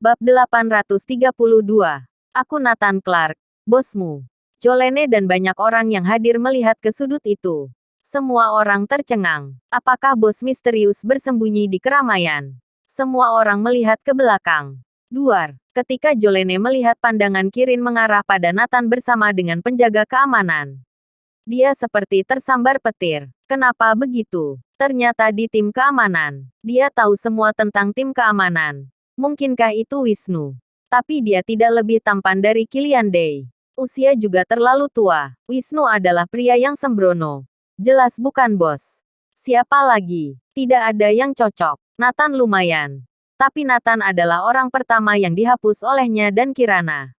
Bab 832. Aku Nathan Clark, bosmu. Jolene dan banyak orang yang hadir melihat ke sudut itu. Semua orang tercengang. Apakah bos misterius bersembunyi di keramaian? Semua orang melihat ke belakang. Duar. Ketika Jolene melihat pandangan Kirin mengarah pada Nathan bersama dengan penjaga keamanan. Dia seperti tersambar petir. Kenapa begitu? Ternyata di tim keamanan. Dia tahu semua tentang tim keamanan. Mungkinkah itu Wisnu? Tapi dia tidak lebih tampan dari Killian Day. Usia juga terlalu tua. Wisnu adalah pria yang sembrono. Jelas bukan bos. Siapa lagi? Tidak ada yang cocok. Nathan lumayan. Tapi Nathan adalah orang pertama yang dihapus olehnya dan Kirana.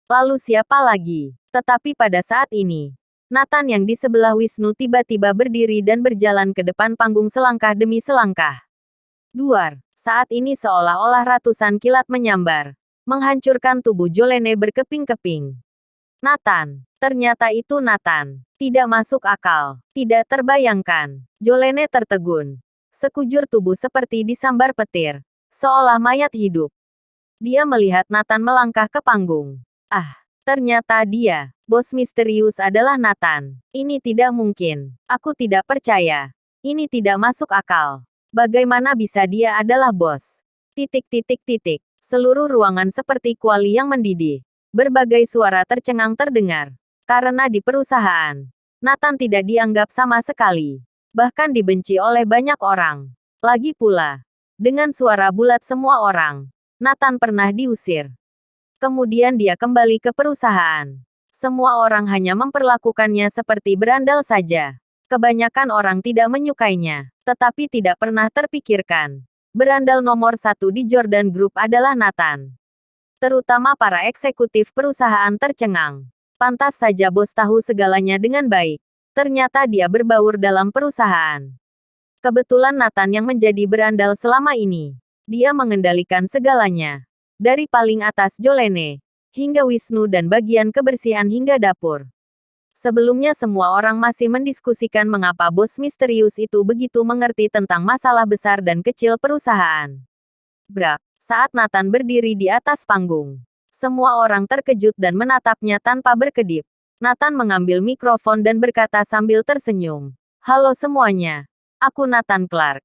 Lalu siapa lagi? Tetapi pada saat ini, Nathan yang di sebelah Wisnu tiba-tiba berdiri dan berjalan ke depan panggung selangkah demi selangkah. Duar. Saat ini seolah-olah ratusan kilat menyambar, menghancurkan tubuh Jolene berkeping-keping. Nathan. Ternyata itu Nathan. Tidak masuk akal. Tidak terbayangkan. Jolene tertegun. Sekujur tubuh seperti disambar petir. Seolah mayat hidup. Dia melihat Nathan melangkah ke panggung. Ah, ternyata dia. Bos misterius adalah Nathan. Ini tidak mungkin. Aku tidak percaya. Ini tidak masuk akal. Bagaimana bisa dia adalah bos? Titik. Seluruh ruangan seperti kuali yang mendidih. Berbagai suara tercengang terdengar. Karena di perusahaan, Nathan tidak dianggap sama sekali. Bahkan dibenci oleh banyak orang. Lagi pula, dengan suara bulat semua orang, Nathan pernah diusir. Kemudian dia kembali ke perusahaan. Semua orang hanya memperlakukannya seperti berandal saja. Kebanyakan orang tidak menyukainya, tetapi tidak pernah terpikirkan. Berandal nomor satu di Jordan Group adalah Nathan. Terutama para eksekutif perusahaan tercengang. Pantas saja bos tahu segalanya dengan baik. Ternyata dia berbaur dalam perusahaan. Kebetulan Nathan yang menjadi berandal selama ini. Dia mengendalikan segalanya. Dari paling atas Jolene, hingga Wisnu dan bagian kebersihan hingga dapur. Sebelumnya semua orang masih mendiskusikan mengapa bos misterius itu begitu mengerti tentang masalah besar dan kecil perusahaan. Brak, saat Nathan berdiri di atas panggung. Semua orang terkejut dan menatapnya tanpa berkedip. Nathan mengambil mikrofon dan berkata sambil tersenyum. Halo semuanya. Aku Nathan Clark.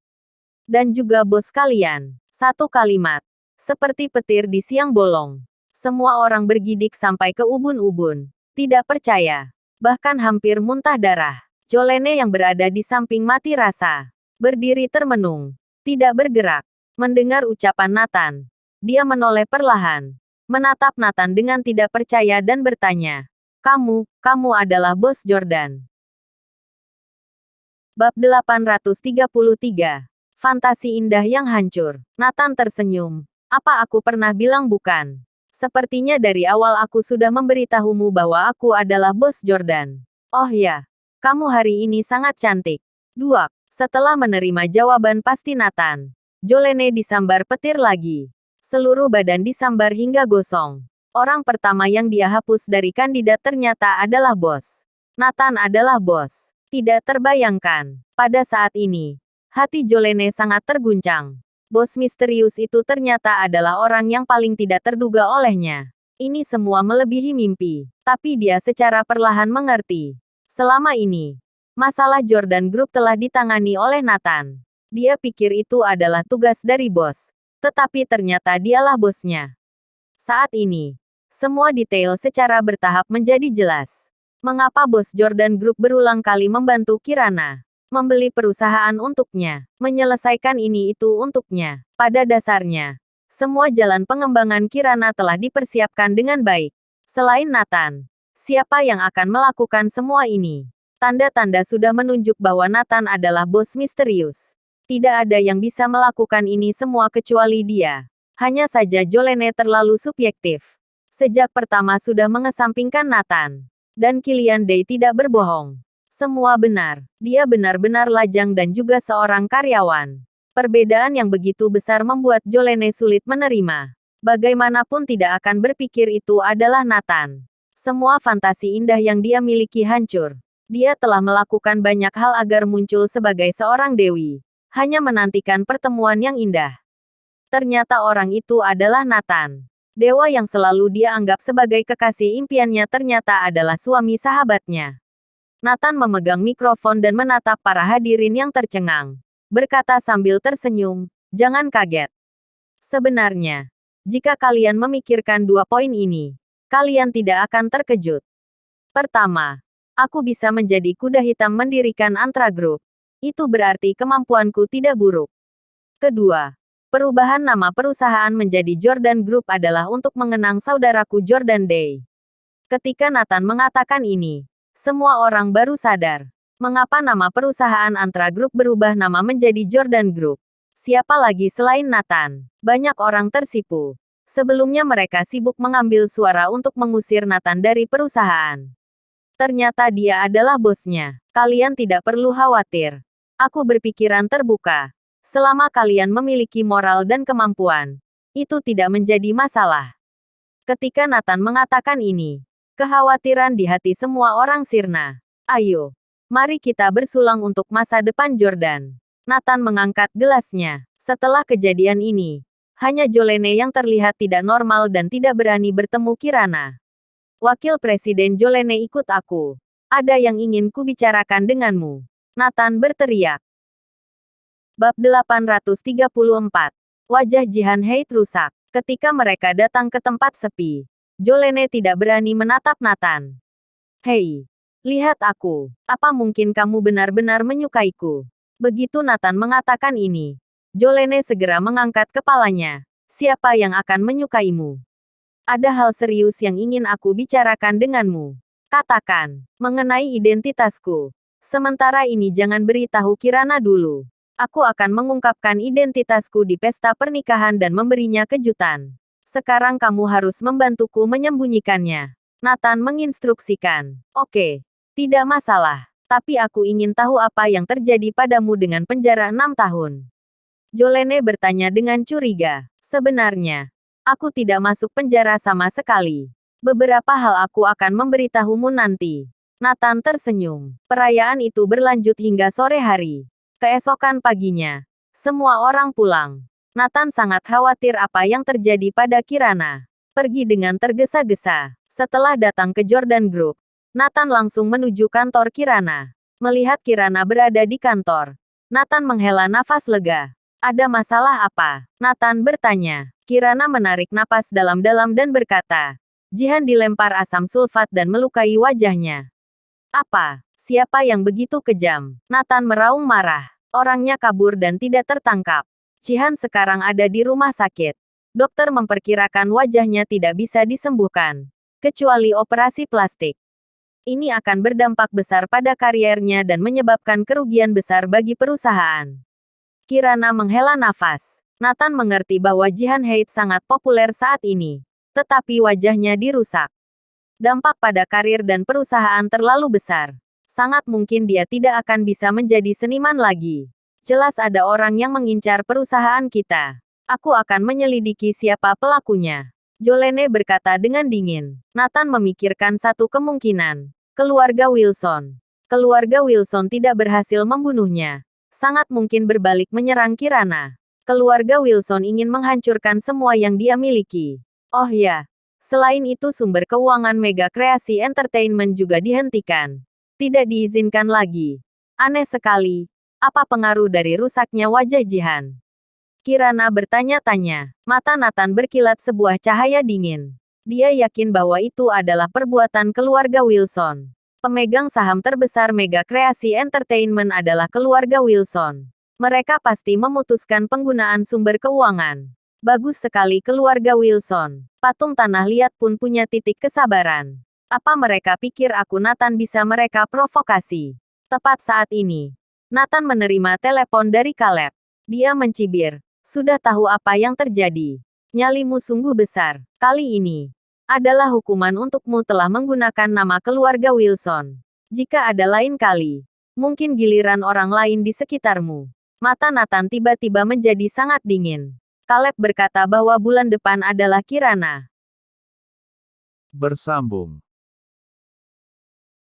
Dan juga bos kalian. Satu kalimat. Seperti petir di siang bolong. Semua orang bergidik sampai ke ubun-ubun. Tidak percaya. Bahkan hampir muntah darah. Jolene yang berada di samping mati rasa. Berdiri termenung. Tidak bergerak. Mendengar ucapan Nathan. Dia menoleh perlahan. Menatap Nathan dengan tidak percaya dan bertanya. Kamu adalah bos Jordan. Bab 833. Fantasi indah yang hancur. Nathan tersenyum. Apa aku pernah bilang bukan? Sepertinya dari awal aku sudah memberitahumu bahwa aku adalah bos Jordan. Oh ya, kamu hari ini sangat cantik. Duak. Setelah menerima jawaban pasti Nathan, Jolene disambar petir lagi. Seluruh badan disambar hingga gosong. Orang pertama yang dia hapus dari kandidat ternyata adalah bos. Nathan adalah bos. Tidak terbayangkan. Pada saat ini, hati Jolene sangat terguncang. Bos misterius itu ternyata adalah orang yang paling tidak terduga olehnya. Ini semua melebihi mimpi. Tapi dia secara perlahan mengerti. Selama ini, masalah Jordan Group telah ditangani oleh Nathan. Dia pikir itu adalah tugas dari bos. Tetapi ternyata dialah bosnya. Saat ini, semua detail secara bertahap menjadi jelas. Mengapa bos Jordan Group berulang kali membantu Kirana? Membeli perusahaan untuknya, menyelesaikan ini itu untuknya. Pada dasarnya, semua jalan pengembangan Kirana telah dipersiapkan dengan baik. Selain Nathan, siapa yang akan melakukan semua ini? Tanda-tanda sudah menunjuk bahwa Nathan adalah bos misterius. Tidak ada yang bisa melakukan ini semua kecuali dia. Hanya saja Jolene terlalu subjektif. Sejak pertama sudah mengesampingkan Nathan. Dan Killian Day tidak berbohong. Semua benar. Dia benar-benar lajang dan juga seorang karyawan. Perbedaan yang begitu besar membuat Jolene sulit menerima. Bagaimanapun tidak akan berpikir itu adalah Nathan. Semua fantasi indah yang dia miliki hancur. Dia telah melakukan banyak hal agar muncul sebagai seorang dewi. Hanya menantikan pertemuan yang indah. Ternyata orang itu adalah Nathan. Dewa yang selalu dia anggap sebagai kekasih impiannya ternyata adalah suami sahabatnya. Nathan memegang mikrofon dan menatap para hadirin yang tercengang. Berkata sambil tersenyum, "Jangan kaget. Sebenarnya, jika kalian memikirkan 2 poin ini, kalian tidak akan terkejut. Pertama, aku bisa menjadi kuda hitam mendirikan Antra Group. Itu berarti kemampuanku tidak buruk. Kedua, perubahan nama perusahaan menjadi Jordan Group adalah untuk mengenang saudaraku Jordan Day." Ketika Nathan mengatakan ini, semua orang baru sadar. Mengapa nama perusahaan Antra Group berubah nama menjadi Jordan Group? Siapa lagi selain Nathan? Banyak orang tersipu. Sebelumnya mereka sibuk mengambil suara untuk mengusir Nathan dari perusahaan. Ternyata dia adalah bosnya. Kalian tidak perlu khawatir. Aku berpikiran terbuka. Selama kalian memiliki moral dan kemampuan, itu tidak menjadi masalah. Ketika Nathan mengatakan ini, kekhawatiran di hati semua orang sirna. Ayo, mari kita bersulang untuk masa depan Jordan. Nathan mengangkat gelasnya. Setelah kejadian ini, hanya Jolene yang terlihat tidak normal dan tidak berani bertemu Kirana. "Wakil Presiden Jolene ikut aku. Ada yang ingin kubicarakan denganmu." Nathan berteriak. Bab 834. Wajah Jihan Heit rusak. Ketika mereka datang ke tempat sepi, Jolene tidak berani menatap Nathan. "Hei, lihat aku. Apa mungkin kamu benar-benar menyukaiku?" Begitu Nathan mengatakan ini, Jolene segera mengangkat kepalanya. "Siapa yang akan menyukaimu? Ada hal serius yang ingin aku bicarakan denganmu. Katakan, mengenai identitasku. Sementara ini jangan beritahu Kirana dulu. Aku akan mengungkapkan identitasku di pesta pernikahan dan memberinya kejutan. Sekarang kamu harus membantuku menyembunyikannya." Nathan menginstruksikan. "Oke, tidak masalah. Tapi aku ingin tahu apa yang terjadi padamu dengan penjara 6 tahun. Jolene bertanya dengan curiga. "Sebenarnya, aku tidak masuk penjara sama sekali. Beberapa hal aku akan memberitahumu nanti." Nathan tersenyum. Perayaan itu berlanjut hingga sore hari. Keesokan paginya, semua orang pulang. Nathan sangat khawatir apa yang terjadi pada Kirana. Pergi dengan tergesa-gesa. Setelah datang ke Jordan Group, Nathan langsung menuju kantor Kirana. Melihat Kirana berada di kantor, Nathan menghela nafas lega. "Ada masalah apa?" Nathan bertanya. Kirana menarik napas dalam-dalam dan berkata, "Jihan dilempar asam sulfat dan melukai wajahnya." "Apa? Siapa yang begitu kejam?" Nathan meraung marah. "Orangnya kabur dan tidak tertangkap. Jihan sekarang ada di rumah sakit. Dokter memperkirakan wajahnya tidak bisa disembuhkan, kecuali operasi plastik. Ini akan berdampak besar pada kariernya dan menyebabkan kerugian besar bagi perusahaan." Kirana menghela nafas. Nathan mengerti bahwa Jihan Heit sangat populer saat ini, tetapi wajahnya dirusak. Dampak pada karir dan perusahaan terlalu besar. Sangat mungkin dia tidak akan bisa menjadi seniman lagi. Jelas ada orang yang mengincar perusahaan kita. Aku akan menyelidiki siapa pelakunya." Jolene berkata dengan dingin. Nathan memikirkan satu kemungkinan. Keluarga Wilson. Keluarga Wilson tidak berhasil membunuhnya. Sangat mungkin berbalik menyerang Kirana. Keluarga Wilson ingin menghancurkan semua yang dia miliki. Oh ya, selain itu sumber keuangan Mega Kreasi Entertainment juga dihentikan. Tidak diizinkan lagi. Aneh sekali. Apa pengaruh dari rusaknya wajah Jihan? Kirana bertanya-tanya. Mata Nathan berkilat sebuah cahaya dingin. Dia yakin bahwa itu adalah perbuatan keluarga Wilson. Pemegang saham terbesar Mega Kreasi Entertainment adalah keluarga Wilson. Mereka pasti memutuskan penggunaan sumber keuangan. Bagus sekali keluarga Wilson. Patung tanah liat pun punya titik kesabaran. Apa mereka pikir aku Nathan bisa mereka provokasi? Tepat saat ini, Nathan menerima telepon dari Caleb. Dia mencibir. "Sudah tahu apa yang terjadi? Nyalimu sungguh besar. Kali ini adalah hukuman untukmu telah menggunakan nama keluarga Wilson. Jika ada lain kali, mungkin giliran orang lain di sekitarmu." Mata Nathan tiba-tiba menjadi sangat dingin. Caleb berkata bahwa bulan depan adalah Kirana. Bersambung.